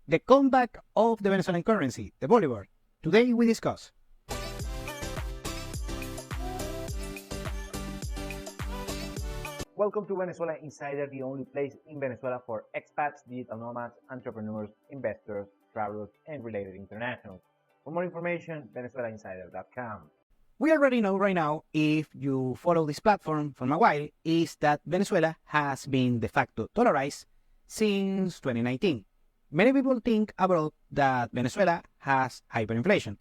the comeback of the Venezuelan currency, the Bolivar. Today we discuss. Welcome to Venezuela Insider, the only place in Venezuela for expats, digital nomads, entrepreneurs, investors, travelers, and related internationals. For more information, venezuelainsider.com. We already know right now, if you follow this platform for a while, is that Venezuela has been de facto dollarized since 2019. Many people think abroad that Venezuela has hyperinflation,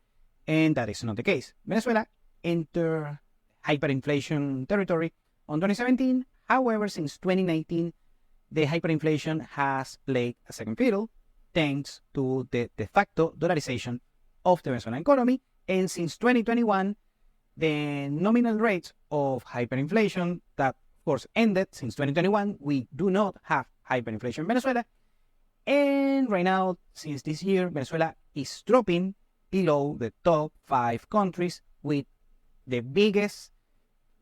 and that is not the case. Venezuela entered hyperinflation territory on 2017. However, since 2019, the hyperinflation has played a second fiddle thanks to the de facto dollarization of the Venezuelan economy. And since 2021, the nominal rate of hyperinflation that, of course, ended since 2021, we do not have hyperinflation in Venezuela. And right now, since this year, Venezuela is dropping below the top 5 countries with the biggest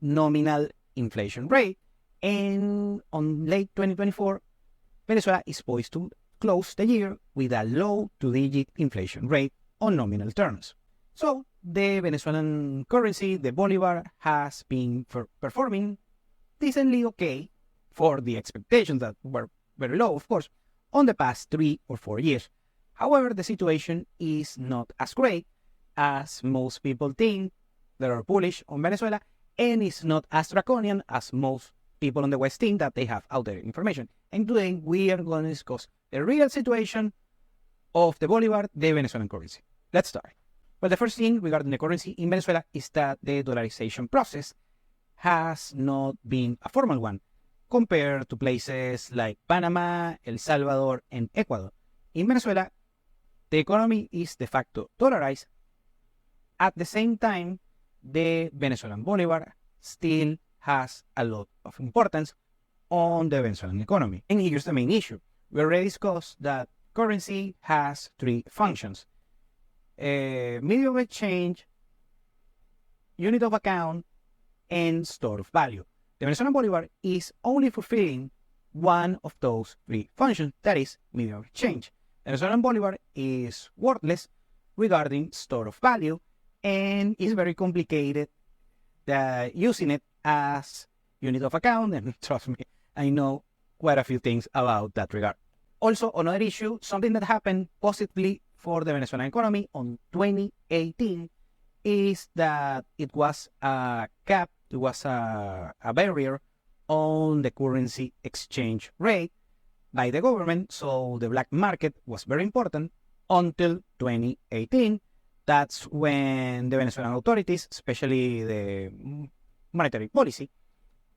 nominal inflation rate. And on late 2024, Venezuela is poised to close the year with a low two-digit inflation rate on nominal terms. So the Venezuelan currency, the Bolivar, has been performing decently okay for the expectations that were very low, of course, on the past 3 or 4 years. However, the situation is not as great as most people think that are bullish on Venezuela, and it's not as draconian as most people on the West think that they have outdated information. And today we are going to discuss the real situation of the Bolivar, the Venezuelan currency. Let's start. Well, the first thing regarding the currency in Venezuela is that the dollarization process has not been a formal one compared to places like Panama, El Salvador, and Ecuador. In Venezuela, the economy is de facto dollarized. At the same time, the Venezuelan Bolivar still has a lot of importance on the Venezuelan economy. And here's the main issue. We already discussed that currency has 3 functions: medium of exchange, unit of account, and store of value. The Venezuelan Bolivar is only fulfilling one of those 3 functions, that is medium of exchange. The Venezuelan Bolivar is worthless regarding store of value, and is very complicated using it as unit of account, and trust me, I know quite a few things about that regard. Also, another issue, something that happened positively for the Venezuelan economy on 2018 is that it was a cap, it was a barrier on the currency exchange rate by the government, so the black market was very important until 2018. That's when the Venezuelan authorities, especially the monetary policy,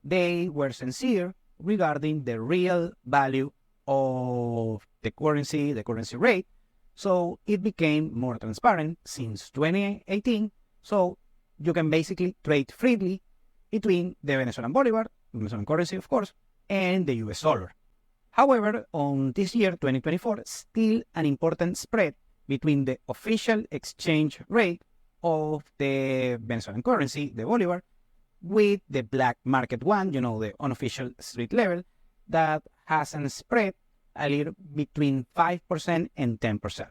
they were sincere regarding the real value of the currency rate. So it became more transparent since 2018. So you can basically trade freely between the Venezuelan Bolivar, Venezuelan currency, of course, and the US dollar. However, on this year, 2024, still an important spread between the official exchange rate of the Venezuelan currency, the Bolivar, with the black market one, the unofficial street level, that has a spread a little between 5% and 10%.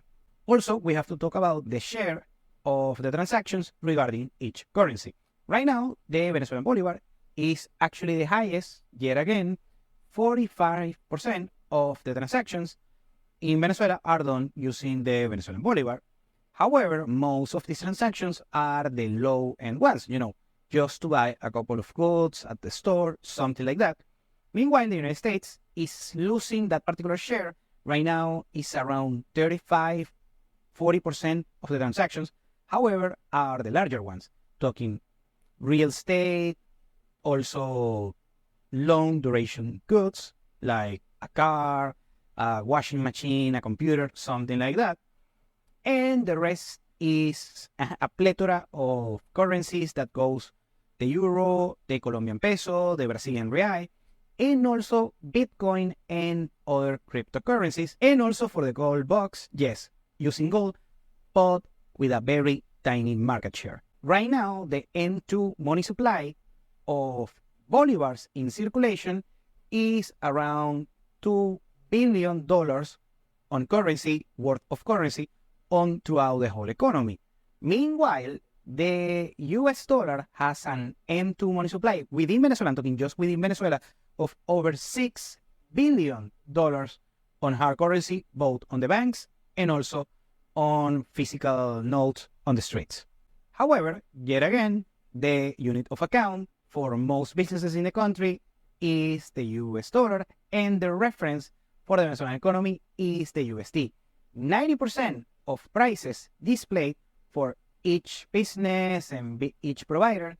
Also, we have to talk about the share of the transactions regarding each currency. Right now, the Venezuelan Bolivar is actually the highest, yet again. 45% of the transactions in Venezuela are done using the Venezuelan Bolivar. However, most of these transactions are the low-end ones, just to buy a couple of goods at the store, something like that. Meanwhile, the United States is losing that particular share. Right now, it's around 35-40% of the transactions. However, are the larger ones, talking real estate, also long duration goods like a car, a washing machine, a computer, something like that. And the rest is a plethora of currencies that goes the euro, the Colombian peso, the Brazilian real, and also Bitcoin and other cryptocurrencies. And also for the gold box, yes, using gold, but with a very tiny market share. Right now, the M2 money supply of bolivars in circulation is around $2 billion on currency, worth of currency, on throughout the whole economy. Meanwhile, the US dollar has an M2 money supply within Venezuela, I'm talking just within Venezuela, of over $6 billion on hard currency, both on the banks and also on physical notes on the streets. However, yet again, the unit of account for most businesses in the country is the US dollar, and the reference for the Venezuelan economy is the USD. 90% of prices displayed for each business and each provider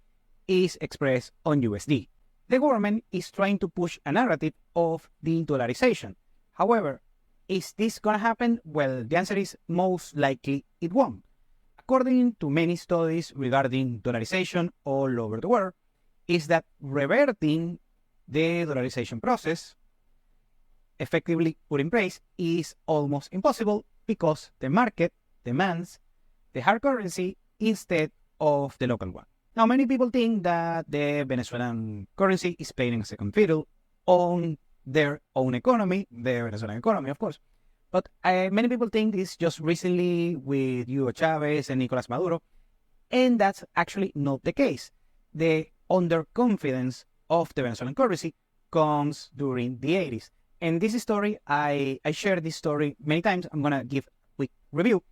is expressed on USD. The government is trying to push a narrative of de-dollarization. However, is this going to happen? Well, the answer is most likely it won't. According to many studies regarding dollarization all over the world, is that reverting the dollarization process effectively put in place is almost impossible because the market demands the hard currency instead of the local one. Now, many people think that the Venezuelan currency is playing a second fiddle on their own economy, the Venezuelan economy, of course. But many people think it's just recently with Hugo Chavez and Nicolas Maduro, and that's actually not the case. The underconfidence of the Venezuelan currency comes during the 80s. And this story, I shared this story many times. I'm going to give a quick review.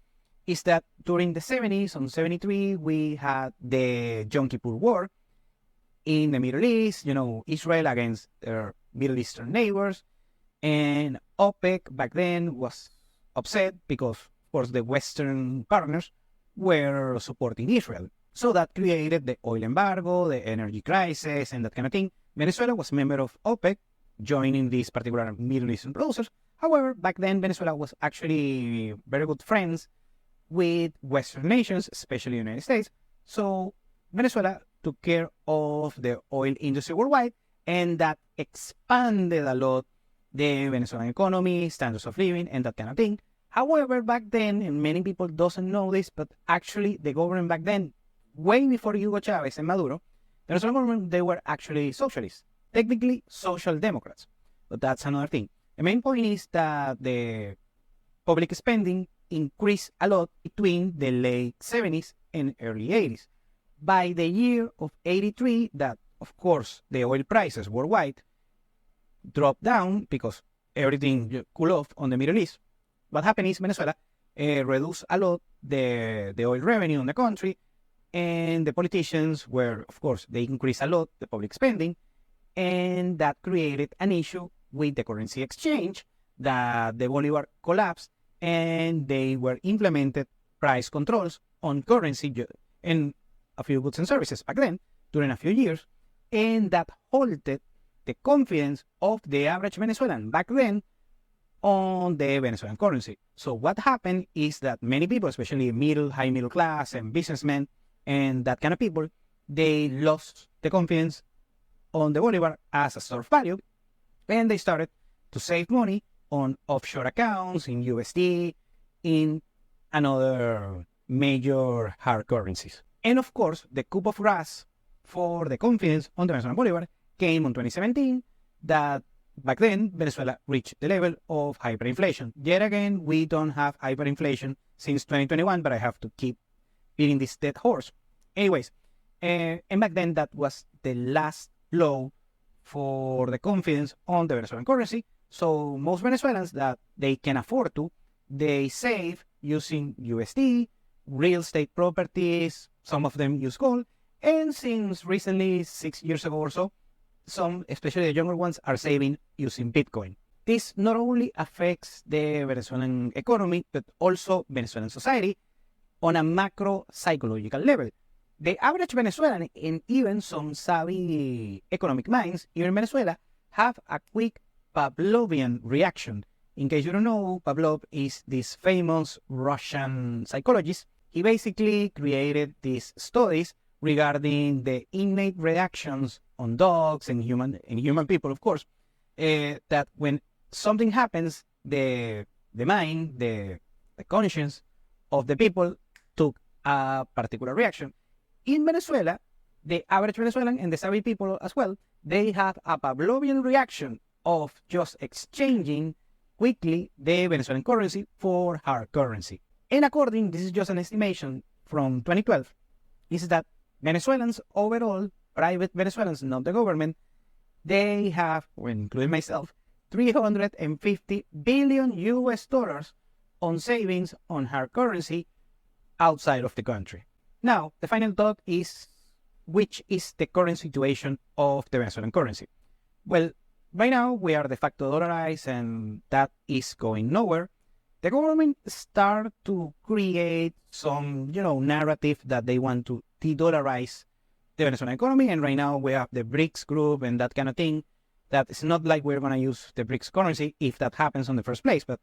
Is that during the 70s, on 73, we had the Yom Kippur War in the Middle East, Israel against their Middle Eastern neighbors. And OPEC back then was upset because, of course, the Western partners were supporting Israel. So that created the oil embargo, the energy crisis, and that kind of thing. Venezuela was a member of OPEC, joining these particular Middle Eastern producers. However, back then, Venezuela was actually very good friends with Western nations, especially the United States. So Venezuela took care of the oil industry worldwide, and that expanded a lot the Venezuelan economy, standards of living, and that kind of thing. However, back then, and many people doesn't know this, but actually the government back then, way before Hugo Chavez and Maduro, the Venezuelan government, they were actually socialists, technically social democrats. But that's another thing. The main point is that the public spending increased a lot between the late 70s and early 80s. By the year of 83, that, of course, the oil prices worldwide dropped down because everything cooled off on the Middle East. What happened is Venezuela reduced a lot the oil revenue in the country, and the politicians were, of course, they increased a lot the public spending, and that created an issue with the currency exchange, that the Bolivar collapsed, and they were implemented price controls on currency and a few goods and services back then during a few years, and that halted the confidence of the average Venezuelan back then on the Venezuelan currency. So what happened is that many people, especially high middle class and businessmen and that kind of people, they lost the confidence on the Bolivar as a store of value, and they started to save money on offshore accounts, in USD, in another major hard currencies. And of course, the coup of ras for the confidence on the Venezuelan Bolivar came on 2017, that back then Venezuela reached the level of hyperinflation. Yet again, we don't have hyperinflation since 2021, but I have to keep beating this dead horse. Anyways, and back then that was the last low for the confidence on the Venezuelan currency. So most Venezuelans that they can afford to, they save using USD, real estate properties, some of them use gold, and since recently, 6 years ago or so, some, especially the younger ones, are saving using Bitcoin. This not only affects the Venezuelan economy, but also Venezuelan society on a macro psychological level. The average Venezuelan and even some savvy economic minds here in Venezuela have a quick Pavlovian reaction. In case you don't know, Pavlov is this famous Russian psychologist. He basically created these studies regarding the innate reactions on dogs and human people, of course, that when something happens, the mind, the conscience of the people took a particular reaction. In Venezuela, the average Venezuelan and the savvy people as well, they have a Pavlovian reaction of just exchanging quickly the Venezuelan currency for hard currency. And according, this is just an estimation from 2012, is that Venezuelans overall, private Venezuelans, not the government, they have, well, including myself, 350 billion US dollars on savings on hard currency outside of the country. Now, the final thought is, which is the current situation of the Venezuelan currency? Well, right now we are de facto dollarized and that is going nowhere. The government start to create some, narrative that they want to de-dollarize the Venezuelan economy. And right now we have the BRICS group and that kind of thing. That it's not like we're going to use the BRICS currency if that happens in the first place, but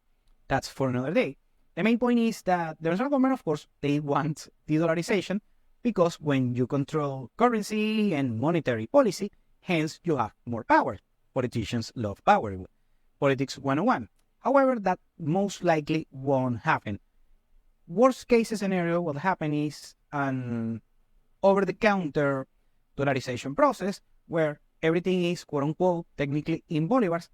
that's for another day. The main point is that the Venezuelan government, of course, they want de-dollarization because when you control currency and monetary policy, hence you have more power. Politicians love power. Politics 101. However, that most likely won't happen. Worst case scenario, what happen is an over-the-counter dollarization process where everything is, quote-unquote, technically in bolivars,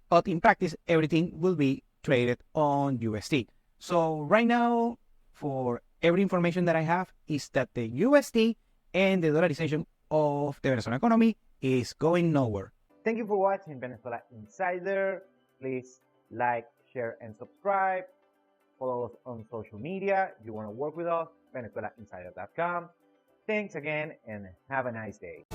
but in practice, everything will be traded on USD. So right now, for every information that I have, is that the USD and the dollarization of the Venezuelan economy is going nowhere. Thank you for watching Venezuela Insider. Please like, share, and subscribe. Follow us on social media. If you want to work with us, VenezuelaInsider.com. Thanks again and have a nice day.